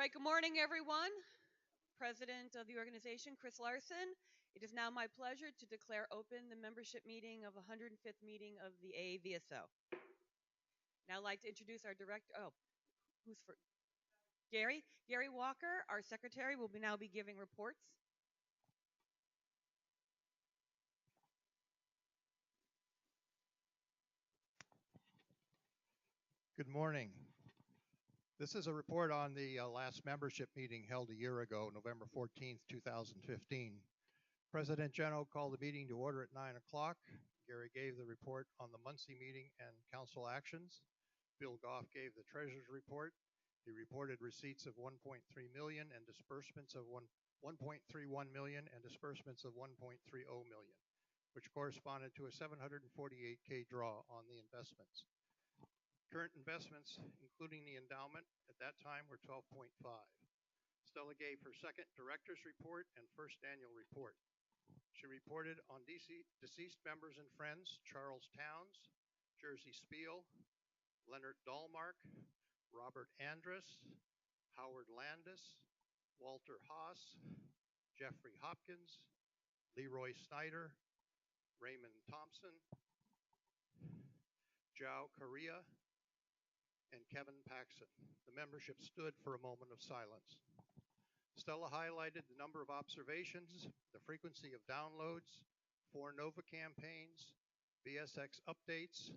right, good morning, everyone. President of the organization, Chris Larson. It is now my pleasure to declare open the membership meeting of the 105th meeting of the AAVSO. Now I'd like to introduce our director. Oh, who's for? Gary? Gary Walker, our secretary, will now be giving reports. Good morning. This is a report on the last membership meeting held a year ago, November 14th, 2015. President Geno called the meeting to order at 9 o'clock. Gary gave the report on the Muncie meeting and council actions. Bill Goff gave the treasurer's report. He reported receipts of $1.3 million and disbursements of $1.31 million and disbursements of $1.30 million, which corresponded to a 748K draw on the investments. Current investments, including the endowment, at that time were 12.5. Stella gave her second director's report and first annual report. She reported on deceased members and friends: Charles Towns, Jersey Spiel, Leonard Dahlmark, Robert Andrus, Howard Landis, Walter Haas, Jeffrey Hopkins, Leroy Snyder, Raymond Thompson, Joe Correa, and Kevin Paxson. The membership stood for a moment of silence. Stella highlighted the number of observations, the frequency of downloads, 4 NOVA campaigns, VSX updates,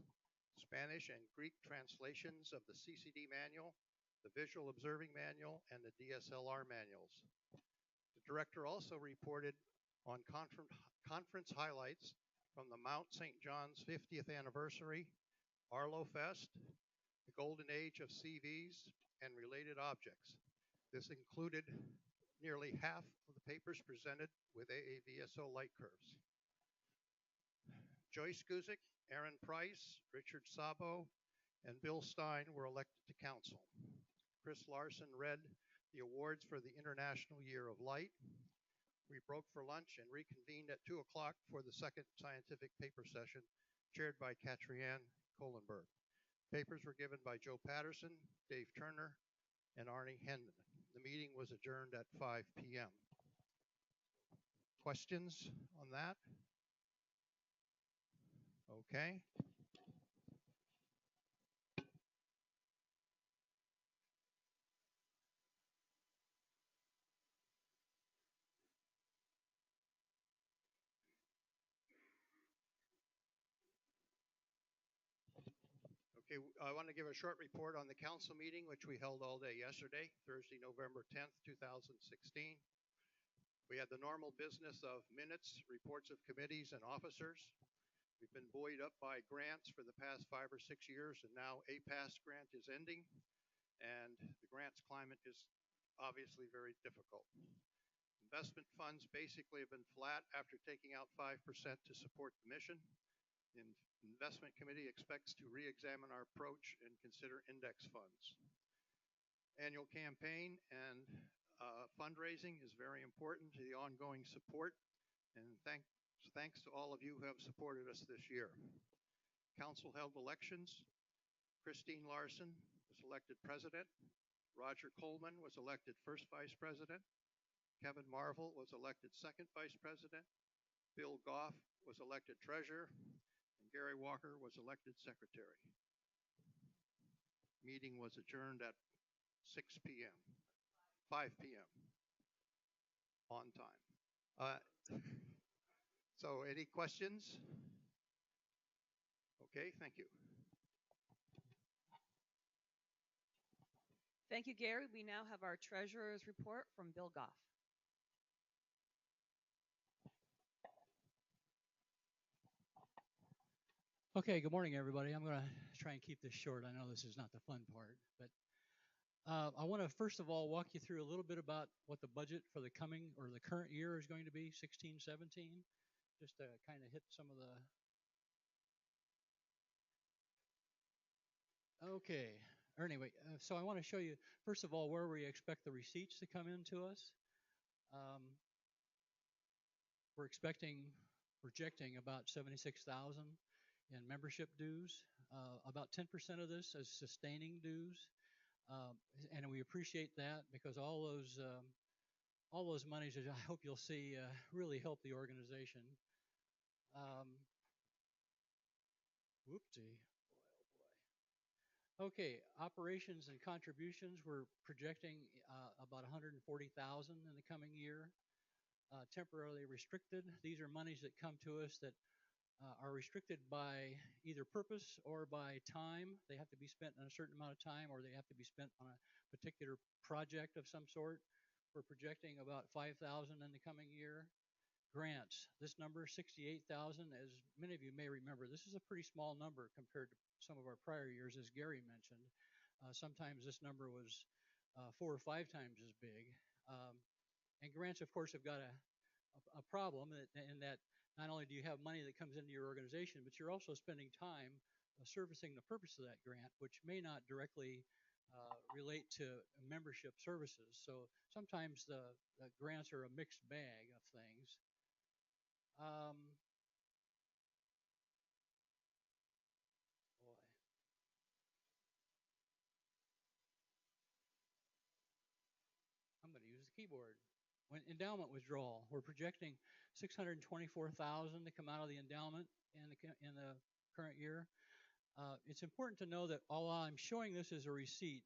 Spanish and Greek translations of the CCD manual, the Visual Observing Manual, and the DSLR manuals. The director also reported on conference highlights from the Mount St. John's 50th anniversary, Arlo Fest, the golden age of CVs, and related objects. This included nearly half of the papers presented with AAVSO light curves. Joyce Guzik, Aaron Price, Richard Sabo, and Bill Stein were elected to council. Chris Larson read the awards for the International Year of Light. We broke for lunch and reconvened at 2 o'clock for the second scientific paper session, chaired by Katrianne Kohlenberg. Papers were given by Joe Patterson, Dave Turner, and Arnie Hendon. The meeting was adjourned at 5 p.m. Questions on that? Okay. Okay, I want to give a short report on the council meeting, which we held all day yesterday, Thursday, November 10th, 2016. We had the normal business of minutes, reports of committees and officers. We've been buoyed up by grants for the past 5 or 6 years, and now a past grant is ending, and the grants climate is obviously very difficult. Investment funds basically have been flat after taking out 5% to support the mission. The investment committee expects to re-examine our approach and consider index funds. Annual campaign and fundraising is very important to the ongoing support, and thanks to all of you who have supported us this year. Council held elections. Christine Larson was elected president. Roger Coleman was elected first vice president. Kevin Marvel was elected second vice president. Bill Goff was elected treasurer. Gary Walker was elected secretary. Meeting was adjourned at 6 p.m., 5 p.m. on time. So any questions? Okay, thank you. Thank you, Gary. We now have our treasurer's report from Bill Goff. Okay, good morning, everybody. I'm going to try and keep this short. I know this is not the fun part, but I want to first of all walk you through a little bit about what the budget for the coming or the current year is going to be, 16, 17, just to kind of hit some of the... Okay, anyway, so I want to show you, first of all, where we expect the receipts to come into us. We're projecting about $76,000 in membership dues. About 10% of this is sustaining dues. Um, and we appreciate that because all those monies, I hope you'll see, really help the organization. Um, Whoopsie. Okay, operations and contributions, we're projecting about 140,000 in the coming year. Temporarily restricted, these are monies that come to us that are restricted by either purpose or by time. They have to be spent in a certain amount of time, or they have to be spent on a particular project of some sort. We're projecting about 5,000 in the coming year. Grants, this number 68,000, as many of you may remember, this is a pretty small number compared to some of our prior years, as Gary mentioned. Sometimes this number was 4 or 5 times as big. And grants, of course, have got a problem in that not only do you have money that comes into your organization, but you're also spending time servicing the purpose of that grant, which may not directly relate to membership services. So sometimes the grants are a mixed bag of things. Um, Boy. I'm going to use the keyboard. When endowment withdrawal, we're projecting 624,000 to come out of the endowment in the current year. It's important to know that all I'm showing this as a receipt,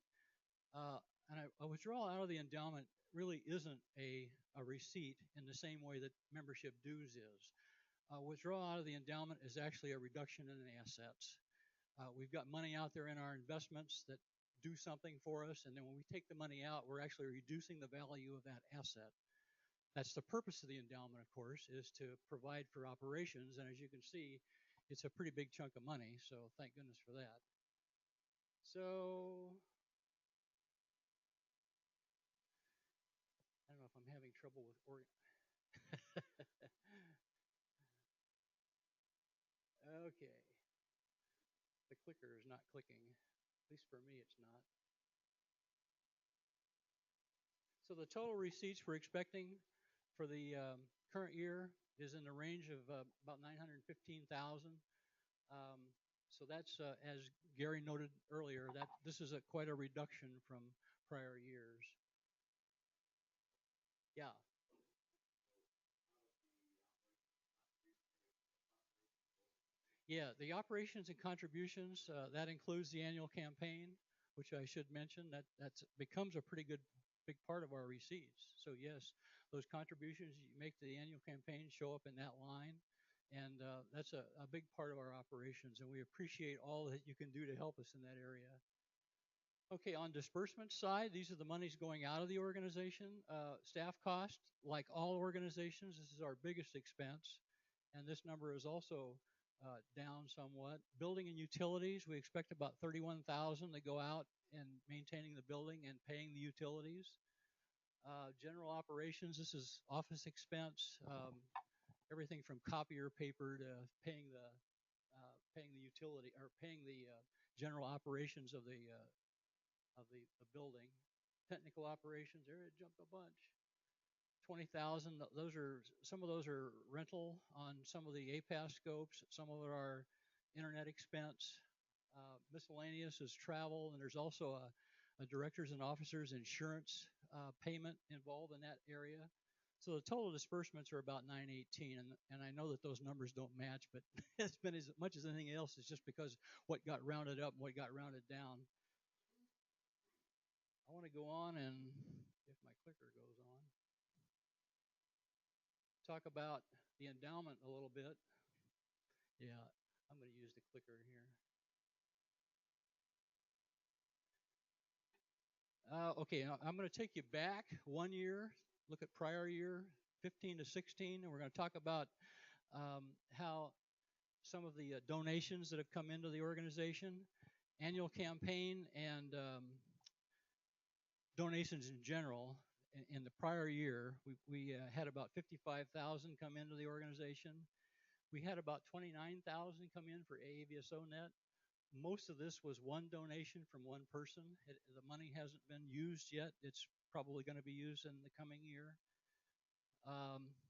and a withdrawal out of the endowment really isn't a receipt in the same way that membership dues is. Withdrawal out of the endowment is actually a reduction in assets. We've got money out there in our investments that do something for us, and then when we take the money out, we're actually reducing the value of that asset. That's the purpose of the endowment, of course, is to provide for operations, and as you can see, it's a pretty big chunk of money, so thank goodness for that. So, I don't know if I'm having trouble with Okay. The clicker is not clicking. At least for me, it's not. So the total receipts we're expecting for the current year is in the range of about 915,000. So that's, as Gary noted earlier, that this is quite a reduction from prior years. Yeah. Yeah, the operations and contributions, that includes the annual campaign, which I should mention, that's becomes a pretty good big part of our receipts. So yes, those contributions you make to the annual campaign show up in that line, and that's a big part of our operations, and we appreciate all that you can do to help us in that area. Okay, on disbursement side, these are the monies going out of the organization. Staff cost, like all organizations, this is our biggest expense, and this number is also down somewhat. Building and utilities, we expect about 31,000 to go out in maintaining the building and paying the utilities. General operations, this is office expense, everything from copier paper to paying the utility or paying the general operations of the building. Technical operations, there it jumped a bunch. 20,000. Those are some of those are rental on some of the APAS scopes. Some of it are internet expense. Miscellaneous is travel, and there's also a directors and officers insurance payment involved in that area. So the total disbursements are about 918, and I know that those numbers don't match, but it's been as much as anything else. It's just because what got rounded up and what got rounded down. I want to go on, and if my clicker goes on, talk about the endowment a little bit. Yeah, I'm going to use the clicker here. Okay, I'm going to take you back 1 year, look at prior year, 15 to 16, and we're going to talk about how some of the donations that have come into the organization, annual campaign, and donations in general. In the prior year, we had about 55,000 come into the organization. We had about 29,000 come in for AAVSO.net. Most of this was one donation from one person. The money hasn't been used yet. It's probably going to be used in the coming year.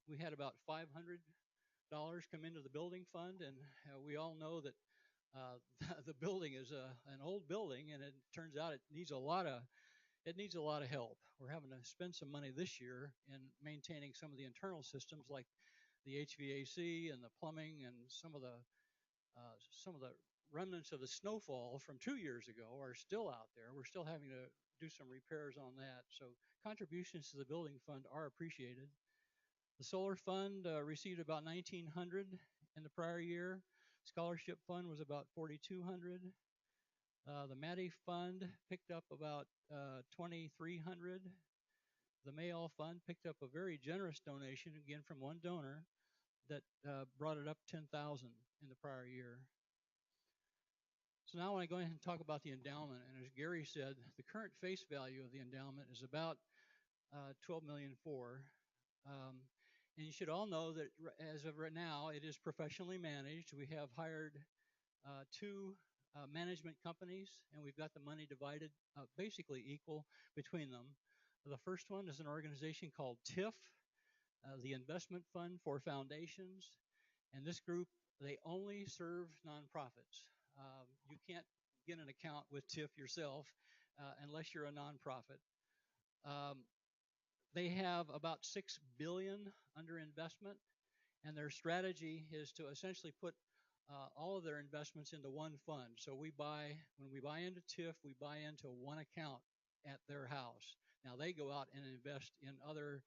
We had about $500 come into the building fund, and we all know that the building is an old building, and it turns out it needs a lot of help. We're having to spend some money this year in maintaining some of the internal systems like the HVAC and the plumbing, and some of the remnants of the snowfall from 2 years ago are still out there. We're still having to do some repairs on that. So contributions to the building fund are appreciated. The solar fund received about 1,900 in the prior year. Scholarship fund was about 4,200. The Maddie fund picked up about 2,300. The Mayall fund picked up a very generous donation, again from one donor, that brought it up 10,000 in the prior year. So now I want to go ahead and talk about the endowment. And as Gary said, the current face value of the endowment is about $12.4 million. And you should all know that as of right now, it is professionally managed. We have hired two management companies, and we've got the money divided basically equal between them. The first one is an organization called Tif, the Investment Fund for Foundations. And this group, they only serve nonprofits. You can't get an account with Tif yourself unless you're a nonprofit. They have about $6 billion under investment, and their strategy is to essentially put all of their investments into one fund. So when we buy into Tif, we buy into one account at their house. Now they go out and invest in other.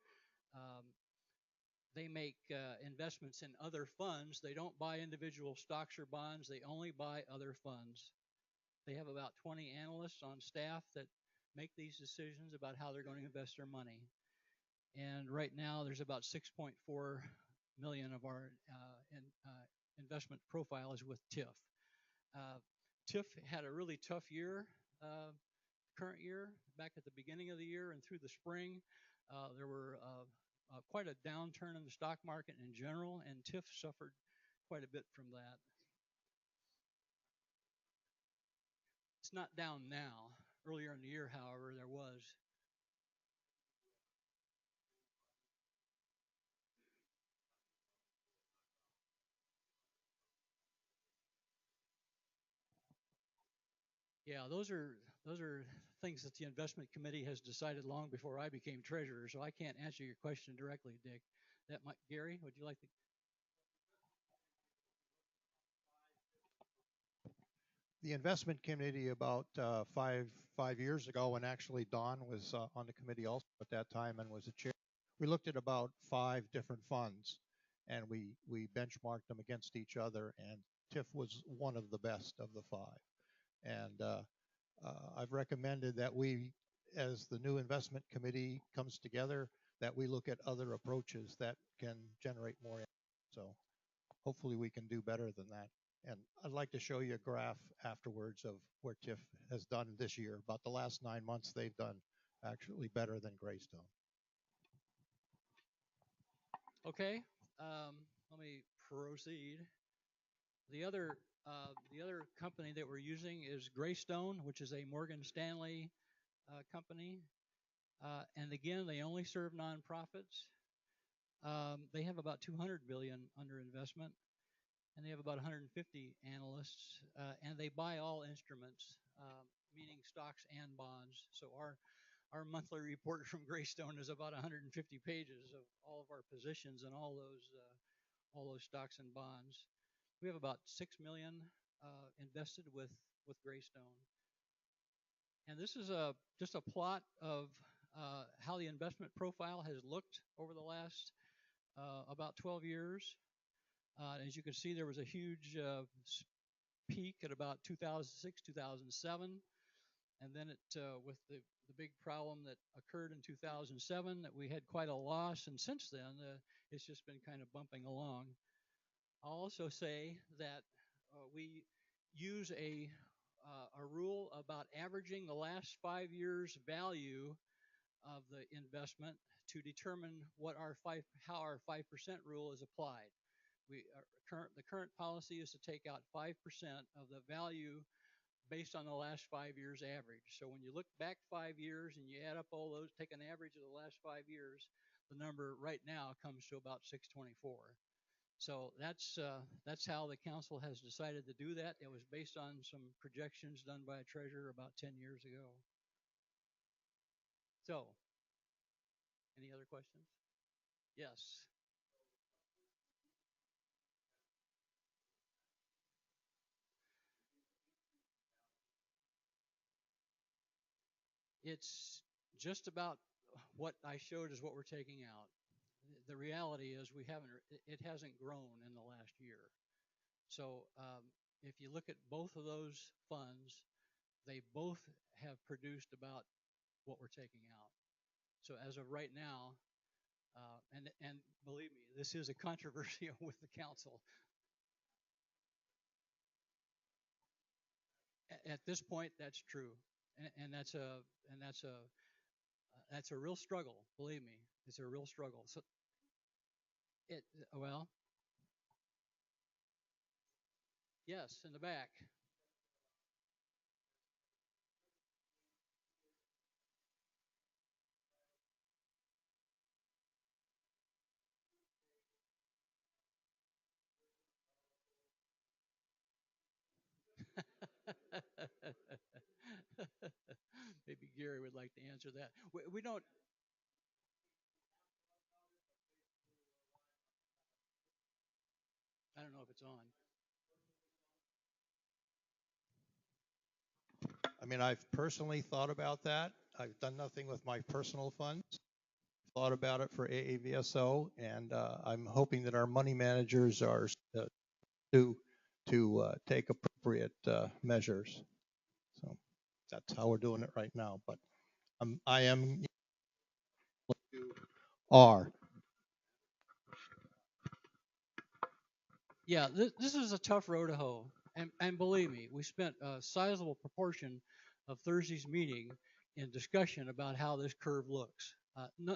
They make investments in other funds. They don't buy individual stocks or bonds. They only buy other funds. They have about 20 analysts on staff that make these decisions about how they're going to invest their money. And right now, there's about 6.4 million of our investment profile is with Tif. Tif had a really tough year, current year. Back at the beginning of the year and through the spring, there were quite a downturn in the stock market in general, and Tif suffered quite a bit from that. It's not down now. Earlier in the year, however, there was. Yeah, those are things that the investment committee has decided long before I became treasurer, so I can't answer your question directly, Dick. Gary, would you like to? The investment committee about five years ago, and actually Don was on the committee also at that time and was the chair. We looked at about 5 different funds, and we benchmarked them against each other, and TIF was one of the best of the 5. And I've recommended that we, as the new investment committee comes together, that we look at other approaches that can generate more income. So hopefully we can do better than that. And I'd like to show you a graph afterwards of where TIF has done this year. About the last 9 months, they've done actually better than Greystone. Okay, let me proceed. The other company that we're using is Greystone, which is a Morgan Stanley company. And again, they only serve nonprofits. They have about 200 billion under investment, and they have about 150 analysts, and they buy all instruments, meaning stocks and bonds. So our monthly report from Greystone is about 150 pages of all of our positions and all those stocks and bonds. We have about 6 million invested with Greystone. And this is just a plot of how the investment profile has looked over the last about 12 years. As you can see, there was a huge peak at about 2006, 2007. And then with the big problem that occurred in 2007, that we had quite a loss. And since then, it's just been kind of bumping along. I'll also say that we use a rule about averaging the last 5 years' value of the investment to determine how our 5% rule is applied. The current policy is to take out 5% of the value based on the last 5 years' average. So when you look back 5 years and you add up all those, take an average of the last 5 years, the number right now comes to about 624. So that's how the council has decided to do that. It was based on some projections done by a treasurer about 10 years ago. So, any other questions? Yes. It's just about what I showed is what we're taking out. The reality is it hasn't grown in the last year. So if you look at both of those funds, they both have produced about what we're taking out. So as of right now, and believe me, this is a controversy with the council. At this point, that's true, and that's a real struggle. Believe me, it's a real struggle. So it well, yes, in the back. Maybe Gary would like to answer that. We don't. I don't know if it's on. I mean, I've personally thought about that. I've done nothing with my personal funds. Thought about it for AAVSO, and I'm hoping that our money managers are to take appropriate measures. So that's how we're doing it right now. But I am are. Yeah, this is a tough road to hoe, and believe me, we spent a sizable proportion of Thursday's meeting in discussion about how this curve looks.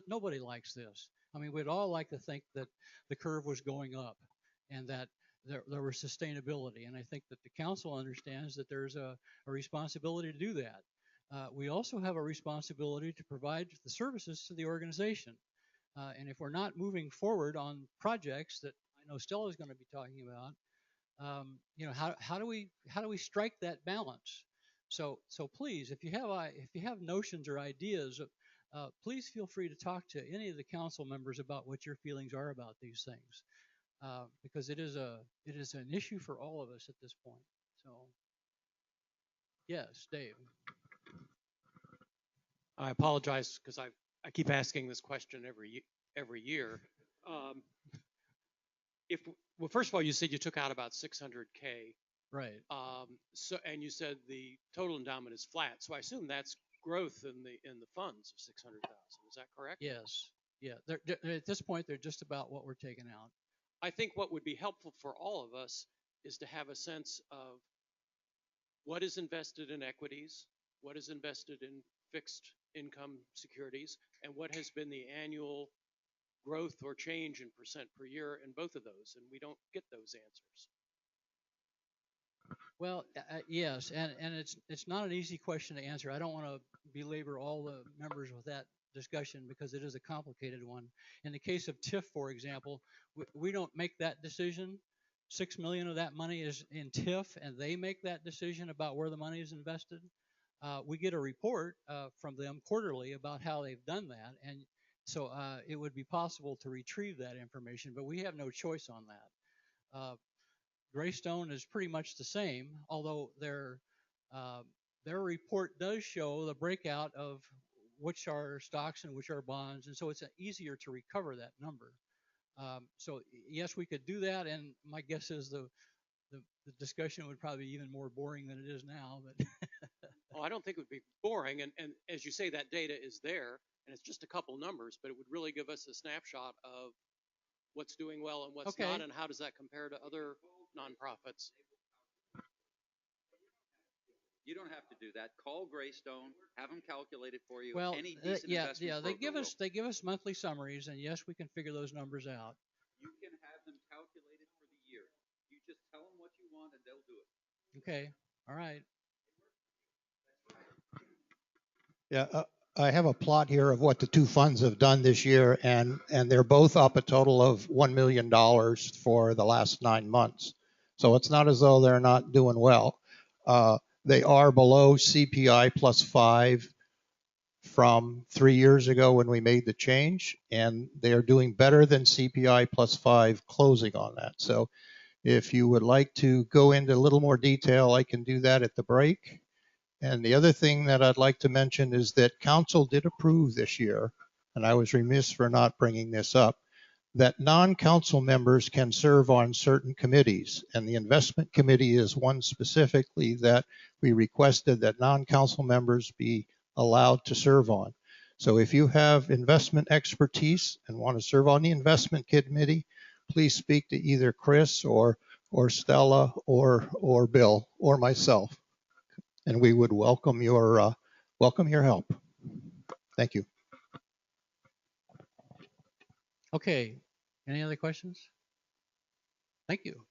Nobody likes this. I mean, we'd all like to think that the curve was going up, and that there was sustainability. And I think that the council understands that there's a responsibility to do that. We also have a responsibility to provide the services to the organization. And if we're not moving forward on projects that I know Stella is going to be talking about, how do we strike that balance? So please, if you have notions or ideas, please feel free to talk to any of the council members about what your feelings are about these things, because it is an issue for all of us at this point. So, yes, Dave. I apologize because I keep asking this question every year. If well, first of all, you said you took out about 600K. Right. So and you said the total endowment is flat. So I assume that's growth in the funds of 600,000. Is that correct? Yes. Yeah. At this point, they're just about what we're taking out. I think what would be helpful for all of us is to have a sense of what is invested in equities, what is invested in fixed income securities, and what has been the annual growth or change in percent per year in both of those, and we don't get those answers. Well, yes, and it's not an easy question to answer. I don't want to belabor all the members with that discussion because it is a complicated one. In the case of TIF, for example, we don't make that decision. 6 million of that money is in TIF, and they make that decision about where the money is invested. We get a report from them quarterly about how they've done that, and so it would be possible to retrieve that information, but we have no choice on that. Greystone is pretty much the same, although their report does show the breakout of which are stocks and which are bonds, and so it's easier to recover that number. So yes, we could do that, and my guess is the discussion would probably be even more boring than it is now. But well, I don't think it would be boring, and as you say, that data is there, and it's just a couple numbers, but it would really give us a snapshot of what's doing well and what's not, and how does that compare to other nonprofits. You don't have to do that. Call Greystone, have them calculate it for you. Well, Any decent investment they give us monthly summaries, and yes, we can figure those numbers out. You can have them calculated for the year. You just tell them what you want, and they'll do it. Okay. All right. Yeah. I have a plot here of what the two funds have done this year, and they're both up a total of $1 million for the last 9 months. So it's not as though they're not doing well. They are below CPI plus 5 from 3 years ago when we made the change, and they are doing better than CPI plus 5 closing on that. So if you would like to go into a little more detail, I can do that at the break. And the other thing that I'd like to mention is that council did approve this year, and I was remiss for not bringing this up, that non-council members can serve on certain committees. And the investment committee is one specifically that we requested that non-council members be allowed to serve on. So if you have investment expertise and want to serve on the investment committee, please speak to either Chris or Stella or Bill or myself, and we would welcome your help. Thank you. Okay, any other questions? Thank you.